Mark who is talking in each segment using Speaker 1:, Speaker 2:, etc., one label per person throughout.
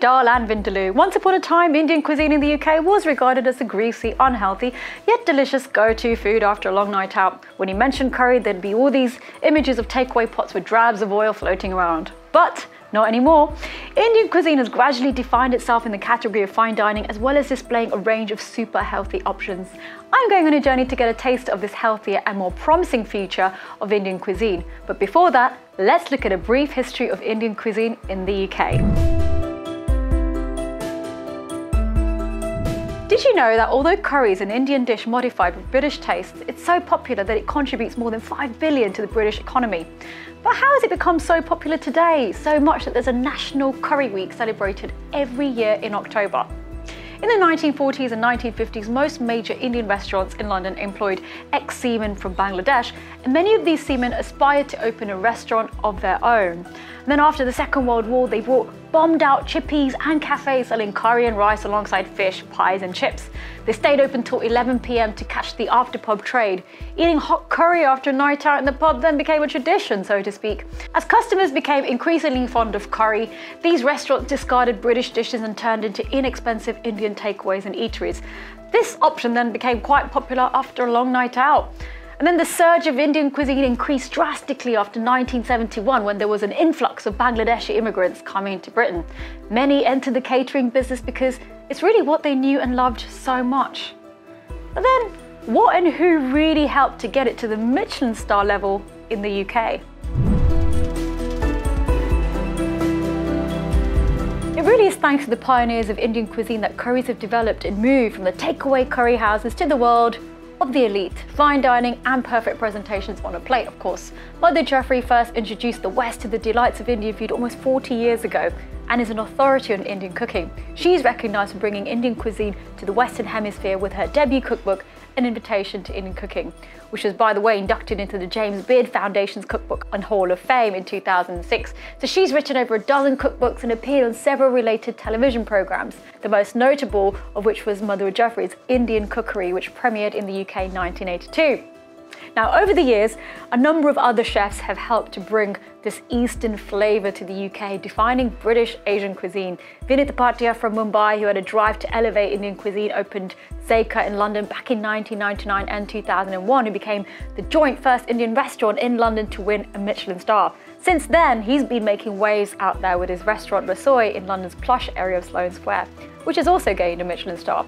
Speaker 1: dal and vindaloo. Once upon a time, Indian cuisine in the UK was regarded as a greasy, unhealthy, yet delicious go-to food after a long night out. When you mention curry, there'd be all these images of takeaway pots with drabs of oil floating around. But not anymore. Indian cuisine has gradually defined itself in the category of fine dining, as well as displaying a range of super healthy options. I'm going on a journey to get a taste of this healthier and more promising future of Indian cuisine. But before that, let's look at a brief history of Indian cuisine in the UK. Did you know that although curry is an Indian dish modified with British tastes, it's so popular that it contributes more than 5 billion to the British economy? But how has it become so popular today? So much that there's a National Curry Week celebrated every year in October. In the 1940s and 1950s, most major Indian restaurants in London employed ex-seamen from Bangladesh, and many of these seamen aspired to open a restaurant of their own. And then after the Second World War, they brought bombed-out chippies and cafes selling curry and rice alongside fish, pies and chips. They stayed open till 11 p.m. to catch the after-pub trade. Eating hot curry after a night out in the pub then became a tradition, so to speak. As customers became increasingly fond of curry, these restaurants discarded British dishes and turned into inexpensive Indian takeaways and eateries. This option then became quite popular after a long night out. And then the surge of Indian cuisine increased drastically after 1971, when there was an influx of Bangladeshi immigrants coming to Britain. Many entered the catering business because it's really what they knew and loved so much. But then, what and who really helped to get it to the Michelin star level in the UK? It really is thanks to the pioneers of Indian cuisine that curries have developed and moved from the takeaway curry houses to the world of the elite, fine dining and perfect presentations on a plate, of course. Mother Jeffrey first introduced the West to the delights of Indian food almost 40 years ago and is an authority on Indian cooking. She's recognised for bringing Indian cuisine to the Western Hemisphere with her debut cookbook, An Invitation to Indian Cooking, which was, by the way, inducted into the James Beard Foundation's Cookbook and Hall of Fame in 2006. So she's written over a dozen cookbooks and appeared on several related television programmes, the most notable of which was Mother Jeffrey's Indian Cookery, which premiered in the UK in 1982. Now, over the years, a number of other chefs have helped to bring this Eastern flavour to the UK, defining British Asian cuisine. Vinit Bhatia from Mumbai, who had a drive to elevate Indian cuisine, opened Zeka in London back in 1999 and 2001, who became the joint first Indian restaurant in London to win a Michelin star. Since then, he's been making waves out there with his restaurant Rasoi in London's plush area of Sloane Square, which has also gained a Michelin star.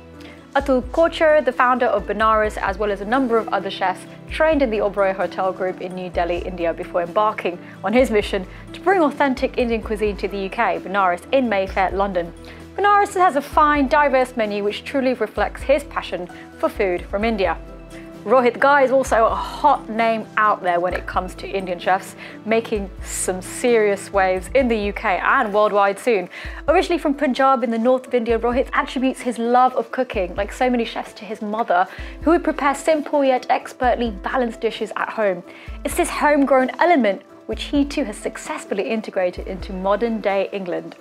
Speaker 1: Atul Kochhar, the founder of Benares, as well as a number of other chefs, trained in the Oberoi Hotel Group in New Delhi, India, before embarking on his mission to bring authentic Indian cuisine to the UK, Benares in Mayfair, London. Benares has a fine, diverse menu which truly reflects his passion for food from India. Rohit Ghai is also a hot name out there when it comes to Indian chefs, making some serious waves in the UK and worldwide soon. Originally from Punjab in the north of India, Rohit attributes his love of cooking, like so many chefs, to his mother, who would prepare simple yet expertly balanced dishes at home. It's this homegrown element which he too has successfully integrated into modern day England.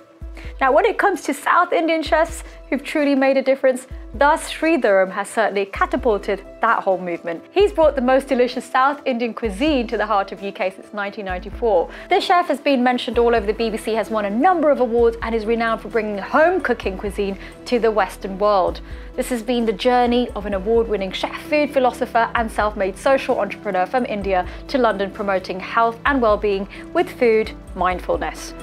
Speaker 1: Now, when it comes to South Indian chefs who've truly made a difference, thus Sreedharan has certainly catapulted that whole movement. He's brought the most delicious South Indian cuisine to the heart of UK since 1994. This chef has been mentioned all over the BBC, has won a number of awards and is renowned for bringing home cooking cuisine to the Western world. This has been the journey of an award-winning chef, food philosopher and self-made social entrepreneur from India to London, promoting health and well-being with food mindfulness.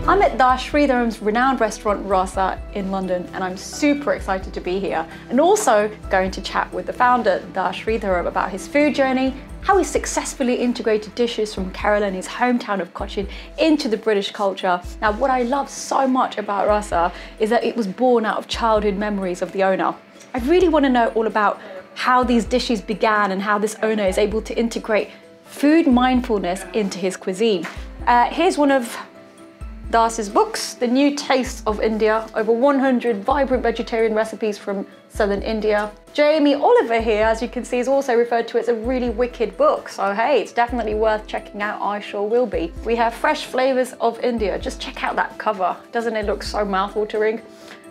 Speaker 1: I'm at Sreedharan's renowned restaurant Rasa in London, and I'm super excited to be here, and also going to chat with the founder, Sreedharan, about his food journey, how he successfully integrated dishes from Kerala and his hometown of Cochin into the British culture. Now, what I love so much about Rasa is that it was born out of childhood memories of the owner. I really want to know all about how these dishes began and how this owner is able to integrate food mindfulness into his cuisine. Here's one of Das's books, The New Tastes of India, over 100 vibrant vegetarian recipes from southern India. Jamie Oliver here, as you can see, is also referred to as a really wicked book, so hey, it's definitely worth checking out. I sure will be. We have Fresh Flavors of India. Just check out that cover. Doesn't it look so mouthwatering?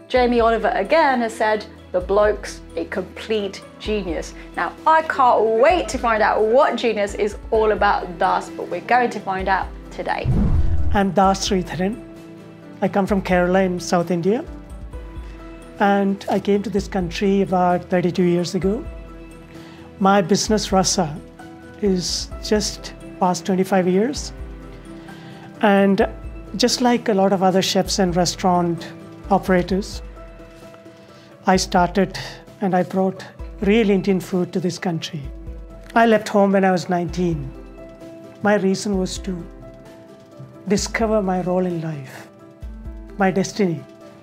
Speaker 1: Jamie Oliver again has said, The bloke's a complete genius. Now, I can't wait to find out what genius is all about thus, but we're going to find out today.
Speaker 2: I'm Sreedharan. I come from Kerala in South India. And I came to this country about 32 years ago. My business, Rasa, is just past 25 years. And just like a lot of other chefs and restaurant operators, I started and I brought real Indian food to this country. I left home when I was 19. My reason was to discover my role in life, my destiny.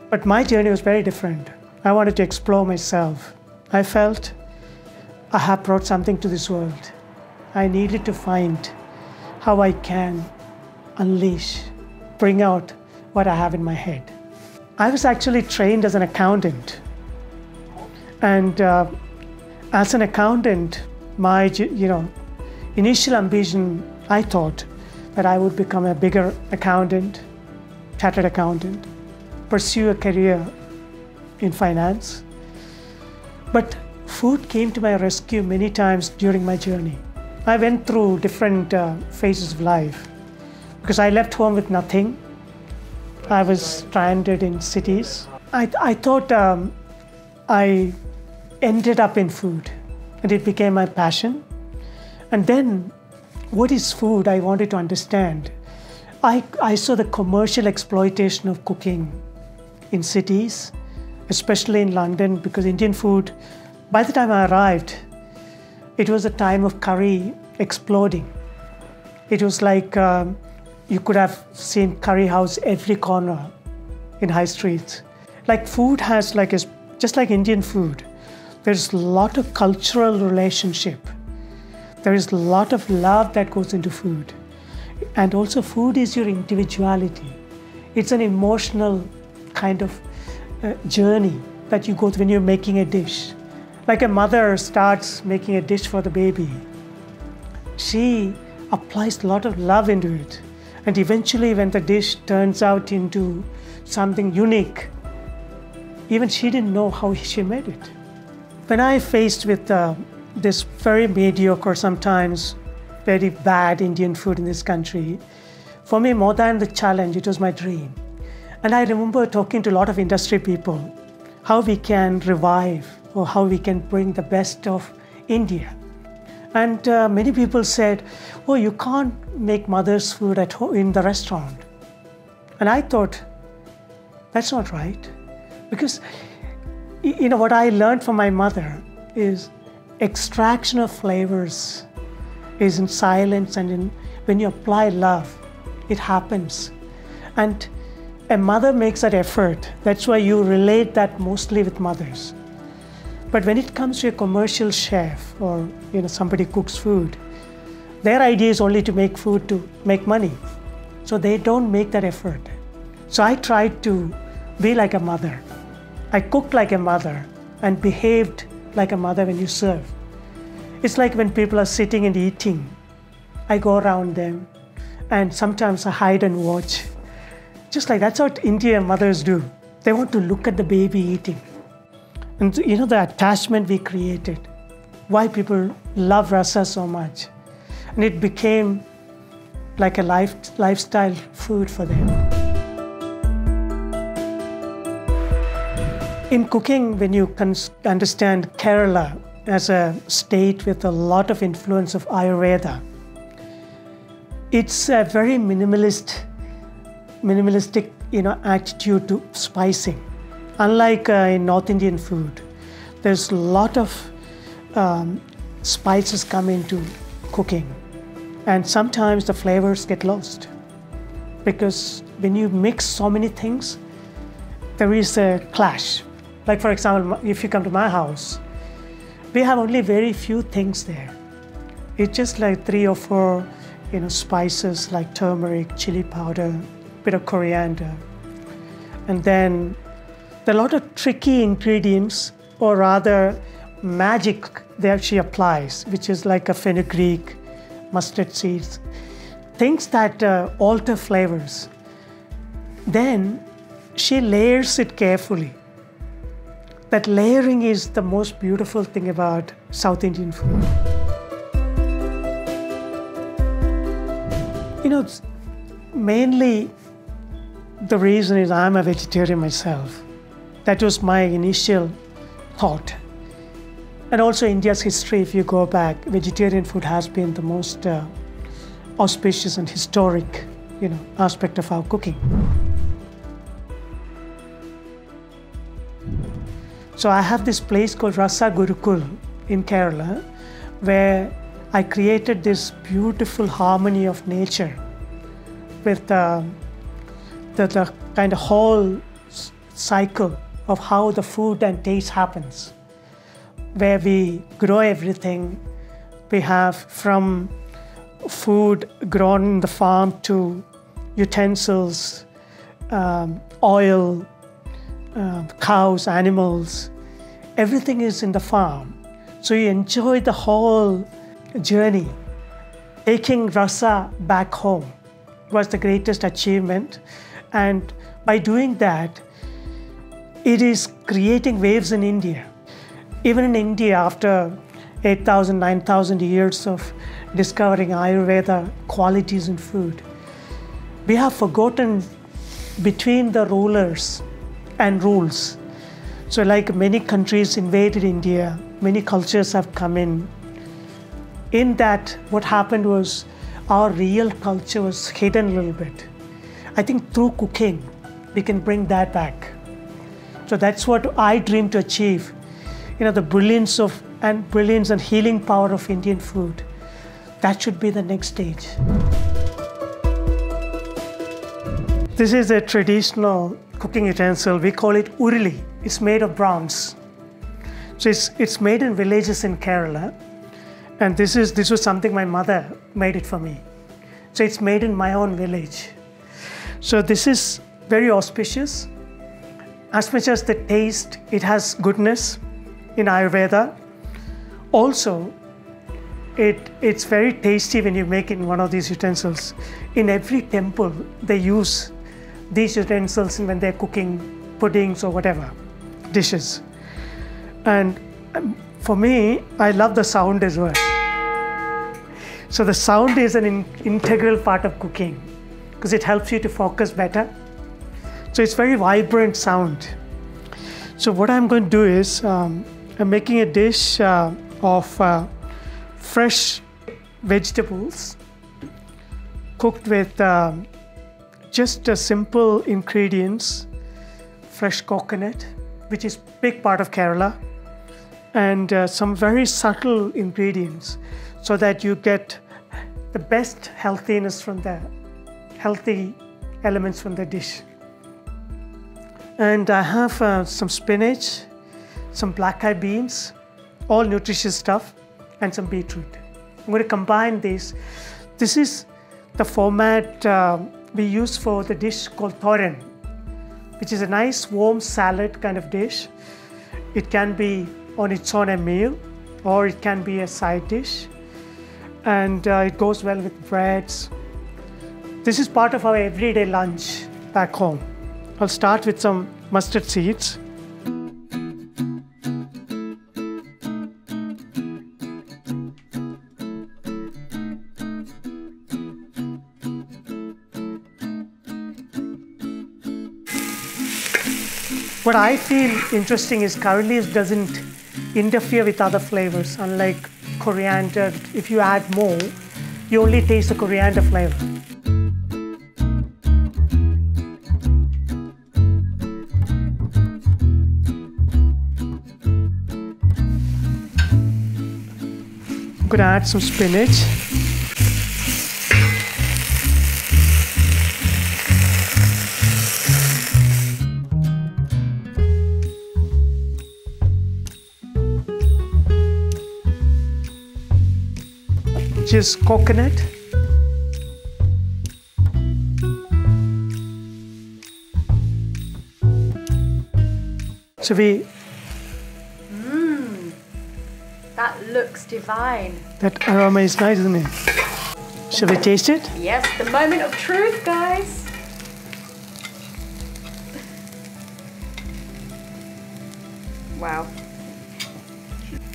Speaker 2: But my journey was very different. I wanted to explore myself. I felt I have brought something to this world. I needed to find how I can unleash, bring out what I have in my head. I was actually trained as an accountant. And as an accountant, my initial ambition, I thought that I would become a bigger accountant, chartered accountant, pursue a career in finance. But food came to my rescue many times during my journey. I went through different phases of life because I left home with nothing. I was stranded in cities. I thought I ended up in food, and it became my passion. And then, what is food? I wanted to understand. I saw the commercial exploitation of cooking in cities, especially in London, because Indian food, by the time I arrived, it was a time of curry exploding. It was like you could have seen curry house every corner in high streets. Like food has just like Indian food, there's a lot of cultural relationship. There is a lot of love that goes into food. And also food is your individuality. It's an emotional kind of journey that you go through when you're making a dish. Like a mother starts making a dish for the baby. She applies a lot of love into it. And eventually when the dish turns out into something unique, even she didn't know how she made it. When I faced with this very mediocre, sometimes very bad Indian food in this country, for me, more than the challenge, it was my dream. And I remember talking to a lot of industry people, how we can revive or how we can bring the best of India. And many people said, oh, you can't make mother's food at home in the restaurant. And I thought, that's not right. Because what I learned from my mother is extraction of flavors is in silence, and when you apply love, it happens. And a mother makes that effort. That's why you relate that mostly with mothers. But when it comes to a commercial chef or somebody cooks food, their idea is only to make food to make money. So they don't make that effort. So I tried to be like a mother. I cooked like a mother and behaved like a mother when you serve. It's like when people are sitting and eating, I go around them and sometimes I hide and watch. Just like that's what Indian mothers do. They want to look at the baby eating. And the attachment we created, why people love rasa so much. And it became like a lifestyle food for them. In cooking, when you understand Kerala as a state with a lot of influence of Ayurveda, it's a very minimalistic attitude to spicing. Unlike in North Indian food, there's a lot of spices come into cooking, and sometimes the flavors get lost. Because when you mix so many things, there is a clash. Like for example, if you come to my house, we have only very few things there. It's just like 3 or 4 spices like turmeric, chili powder, bit of coriander. And then there are a lot of tricky ingredients, or rather magic that she applies, which is like a fenugreek, mustard seeds, things that alter flavors. Then she layers it carefully. that layering is the most beautiful thing about South Indian food. You know, mainly the reason is I'm a vegetarian myself. That was my initial thought. And also India's history, if you go back, vegetarian food has been the most auspicious and historic, aspect of our cooking. So I have this place called Rasa Gurukul in Kerala, where I created this beautiful harmony of nature with the kind of whole cycle of how the food and taste happens, where we grow everything. We have from food grown in the farm to utensils, oil, cows, animals, everything is in the farm. So you enjoy the whole journey. Taking rasa back home was the greatest achievement. And by doing that, it is creating waves in India. Even in India, after 8,000, 9,000 years of discovering Ayurveda qualities in food, we have forgotten between the rulers and rules. So like many countries invaded India, many cultures have come in. In that, what happened was our real culture was hidden a little bit. I think through cooking, we can bring that back. So that's what I dream to achieve. The brilliance and healing power of Indian food. That should be the next stage. This is a traditional cooking utensil. We call it urli. It's made of bronze. So it's made in villages in Kerala. And this was something my mother made it for me. So it's made in my own village. So this is very auspicious. As much as the taste, it has goodness in Ayurveda. Also, it's very tasty when you make it in one of these utensils. In every temple, they use these utensils when they're cooking puddings or whatever, dishes. And for me, I love the sound as well. So the sound is an integral part of cooking because it helps you to focus better. So it's very vibrant sound. So what I'm going to do is, I'm making a dish of fresh vegetables cooked with just simple ingredients, fresh coconut, which is a big part of Kerala, and some very subtle ingredients so that you get the best healthiness from the healthy elements from the dish. And I have some spinach, some black-eyed beans, all nutritious stuff, and some beetroot. I'm going to combine these. This is the format we use for the dish called thoran, which is a nice warm salad kind of dish. It can be on its own a meal, or it can be a side dish. And it goes well with breads. This is part of our everyday lunch back home. I'll start with some mustard seeds. What I feel interesting is curry leaves doesn't interfere with other flavors. Unlike coriander, if you add more, you only taste the coriander flavor. I'm going to add some spinach. Just coconut. So
Speaker 1: that looks divine.
Speaker 2: That aroma is nice, isn't it? Shall we taste it?
Speaker 1: Yes, the moment of truth, guys. Wow.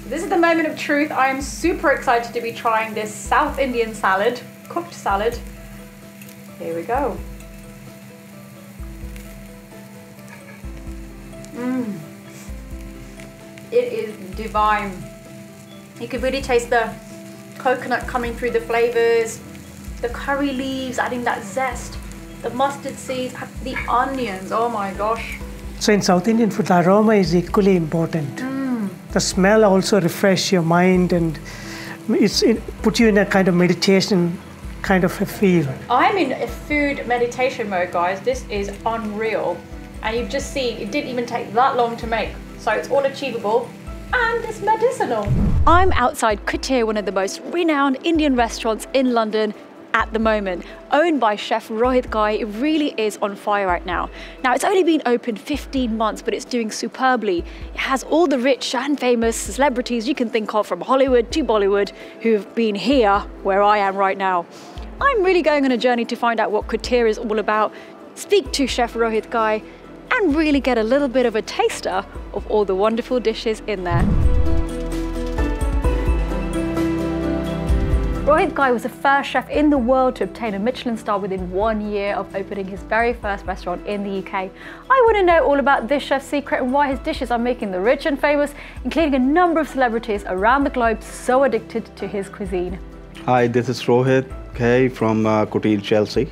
Speaker 1: This is the moment of truth. I am super excited to be trying this South Indian salad, cooked salad. Here we go. It is divine. You can really taste the coconut coming through the flavors, the curry leaves adding that zest, the mustard seeds, the onions, oh my gosh.
Speaker 2: So in South Indian food, the aroma is equally important. The smell also refreshes your mind, and it puts you in a kind of meditation kind of a feel.
Speaker 1: I'm in a food meditation mode, guys. This is unreal. And you've just seen, it didn't even take that long to make. So it's all achievable and it's medicinal. I'm outside Kutir, one of the most renowned Indian restaurants in London at the moment, owned by chef Rohit Ghai. It really is on fire right now. Now, it's only been open 15 months, but it's doing superbly. It has all the rich and famous celebrities you can think of, from Hollywood to Bollywood, who've been here where I am right now. I'm really going on a journey to find out what Kutir is all about, speak to chef Rohit Ghai, and really get a little bit of a taster of all the wonderful dishes in there. Rohit Ghai was the first chef in the world to obtain a Michelin star within 1 year of opening his very first restaurant in the UK. I want to know all about this chef's secret and why his dishes are making the rich and famous, including a number of celebrities around the globe so addicted to his cuisine.
Speaker 3: Hi, this is Rohit Ghai from Kutir, Chelsea.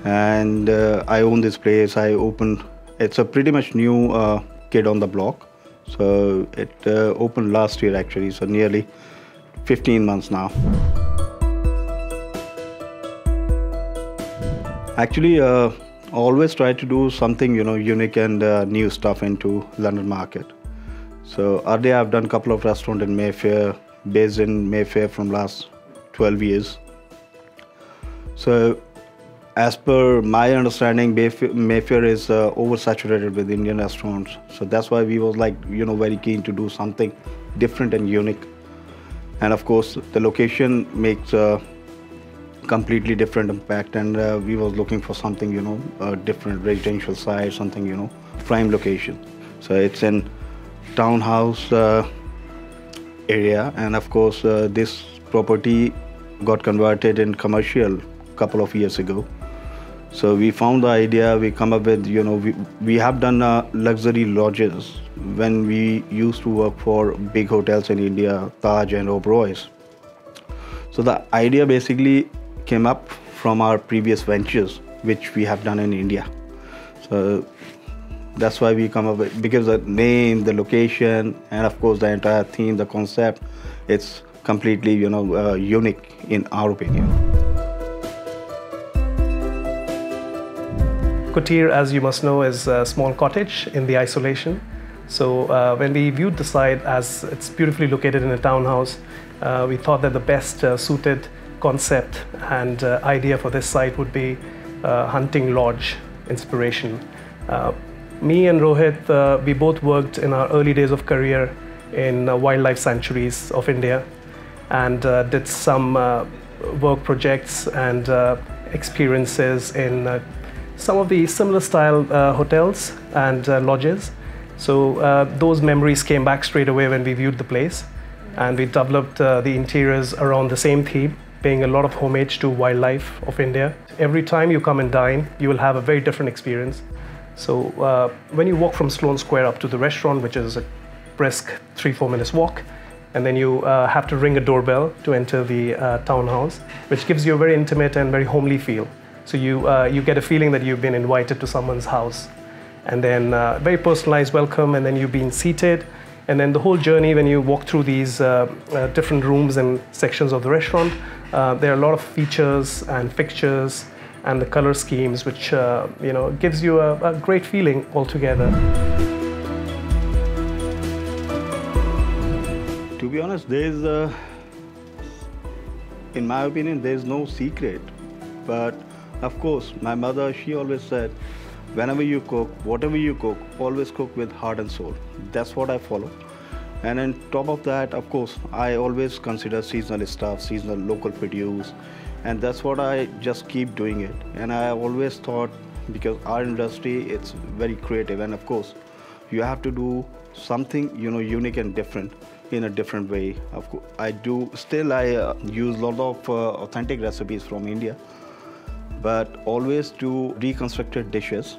Speaker 3: And I own this place. It's a pretty much new kid on the block. So it opened last year actually, so nearly 15 months now. Actually, always try to do something, unique and new stuff into London market. So earlier I've done a couple of restaurants in Mayfair, based in Mayfair from last 12 years. So as per my understanding, Mayfair is oversaturated with Indian restaurants. So that's why we was very keen to do something different and unique. And of course, the location makes a completely different impact. And we was looking for something, a different residential side, something, prime location. So it's in townhouse area. And of course, this property got converted in commercial a couple of years ago. So we found the idea, we come up with, we have done luxury lodges when we used to work for big hotels in India, Taj and Oberoi's. So the idea basically came up from our previous ventures, which we have done in India. So that's why we come up with, because the name, the location, and of course the entire theme, the concept, it's completely, unique in our opinion.
Speaker 4: Kutir, as you must know, is a small cottage in the isolation. So when we viewed the site, as it's beautifully located in a townhouse, we thought that the best suited concept and idea for this site would be hunting lodge inspiration. Me and Rohit, we both worked in our early days of career in wildlife sanctuaries of India, and did some work projects and experiences in some of the similar style hotels and lodges. So those memories came back straight away when we viewed the place, and we developed the interiors around the same theme, paying a lot of homage to wildlife of India. Every time you come and dine, you will have a very different experience. So when you walk from Sloane Square up to the restaurant, which is a brisk 3-4 minutes walk, and then you have to ring a doorbell to enter the townhouse, which gives you a very intimate and very homely feel. So you get a feeling that you've been invited to someone's house, and then very personalized welcome, and then you've been seated, and then the whole journey when you walk through these different rooms and sections of the restaurant, there are a lot of features and fixtures and the color schemes, which gives you a great feeling altogether.
Speaker 3: To be honest, in my opinion, there's no secret. But of course, my mother, she always said, whenever you cook, whatever you cook, always cook with heart and soul. That's what I follow. And on top of that, of course, I always consider seasonal stuff, seasonal local produce. And that's what I just keep doing it. And I always thought, because our industry, it's very creative. And of course, you have to do something, unique and different in a different way. Of course, I use a lot of authentic recipes from India, but always do reconstructed dishes.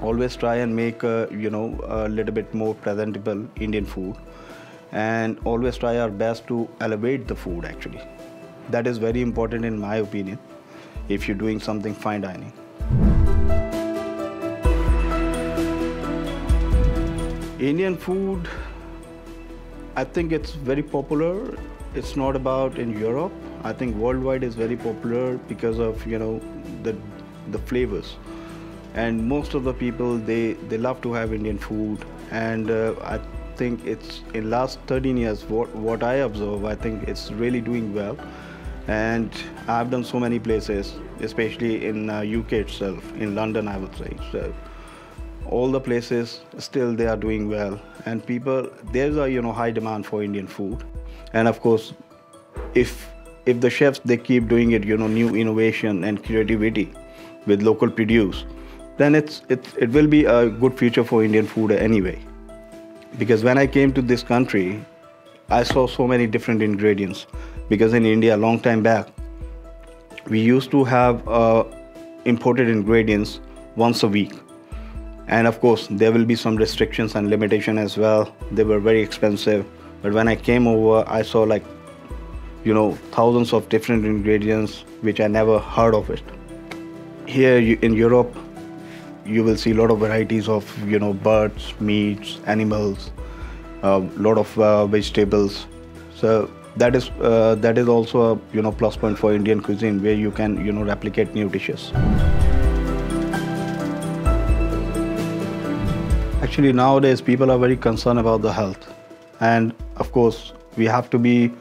Speaker 3: Always try and make a little bit more presentable Indian food, and always try our best to elevate the food actually. That is very important in my opinion if you're doing something fine dining. Indian food, I think it's very popular. It's not about in Europe. I think worldwide is very popular because of the flavors. And most of the people, they love to have Indian food. And I think it's in last 13 years, what I observe, I think it's really doing well. And I've done so many places, especially in UK itself, in London I would say. So all the places still they are doing well, and people, there's a high demand for Indian food. And of course, if the chefs they keep doing it, new innovation and creativity with local produce, then it will be a good future for Indian food anyway. Because when I came to this country, I saw so many different ingredients. Because in India, a long time back, we used to have imported ingredients once a week. And of course, there will be some restrictions and limitation as well. They were very expensive. But when I came over, I saw thousands of different ingredients which I never heard of it. Here in Europe, you will see a lot of varieties of birds, meats, animals, a lot of vegetables. So that is also a plus point for Indian cuisine, where you can replicate new dishes. Actually, nowadays people are very concerned about the health, and of course we have to be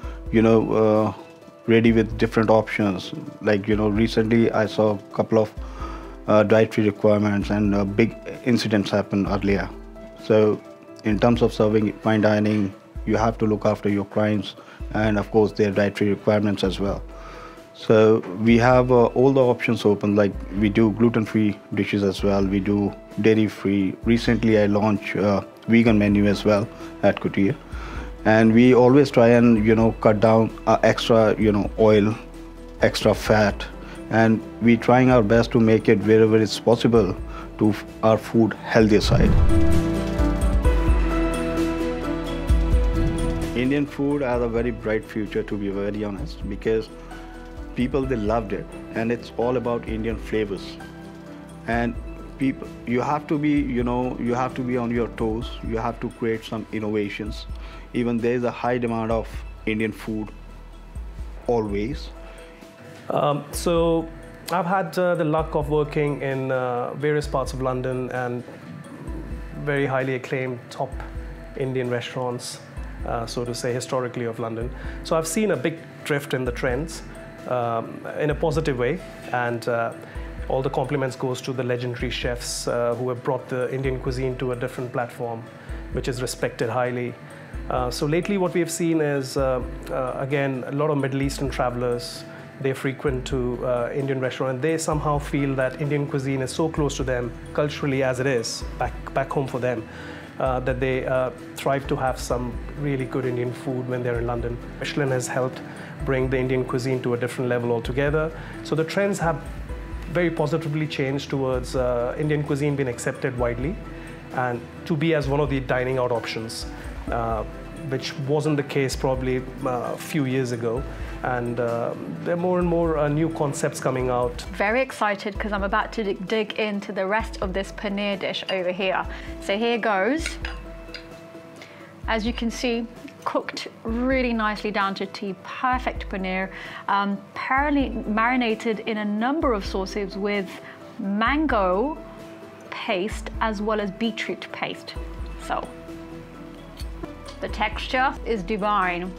Speaker 3: ready with different options. Like recently I saw a couple of dietary requirements, and big incidents happened earlier. So in terms of serving fine dining, you have to look after your clients and of course their dietary requirements as well. So we have all the options open, like we do gluten-free dishes as well, we do dairy-free. Recently I launched a vegan menu as well at Couture. And we always try and cut down extra oil, extra fat, and we trying our best to make it wherever it's possible to our food healthier side. Indian food has a very bright future, to be very honest, because people, they loved it, and it's all about Indian flavors. And people, you have to be on your toes. You have to create some innovations. Even there is a high demand of Indian food always.
Speaker 4: So I've had the luck of working in various parts of London and very highly acclaimed top Indian restaurants, so to say, historically of London. So I've seen a big drift in the trends in a positive way, and all the compliments goes to the legendary chefs who have brought the Indian cuisine to a different platform, which is respected highly. So lately what we have seen is, again, a lot of Middle Eastern travelers. They frequent to Indian restaurants, and they somehow feel that Indian cuisine is so close to them culturally as it is back home for them, that they thrive to have some really good Indian food when they're in London. Michelin has helped bring the Indian cuisine to a different level altogether. So the trends have very positively changed towards Indian cuisine being accepted widely and to be as one of the dining out options, which wasn't the case probably a few years ago. And there are more and more new concepts coming out.
Speaker 1: Very excited because I'm about to dig into the rest of this paneer dish over here. So here goes. As you can see, cooked really nicely down to tea, perfect paneer, marinated in a number of sauces with mango paste as well as beetroot paste. So the texture is divine,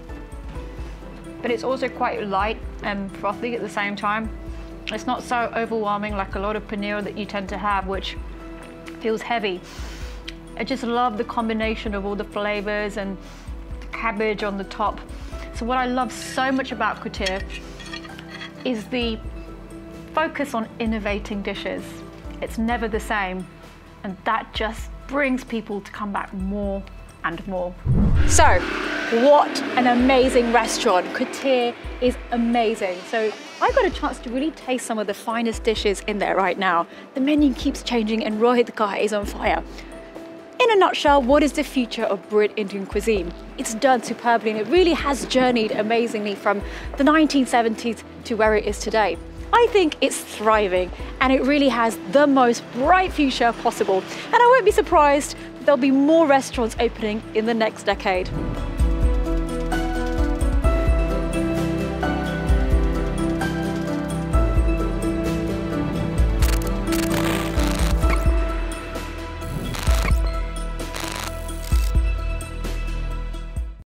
Speaker 1: but it's also quite light and frothy at the same time. It's not so overwhelming like a lot of paneer that you tend to have, which feels heavy. I just love the combination of all the flavors and the cabbage on the top. So what I love so much about Couture is the focus on innovating dishes. It's never the same, and that just brings people to come back more and more. So, what an amazing restaurant. Katir is amazing. So I got a chance to really taste some of the finest dishes in there right now. The menu keeps changing and Rohit Ghai is on fire. In a nutshell, what is the future of Brit Indian cuisine? It's done superbly and it really has journeyed amazingly from the 1970s to where it is today. I think it's thriving and it really has the most bright future possible. And I won't be surprised that there'll be more restaurants opening in the next decade.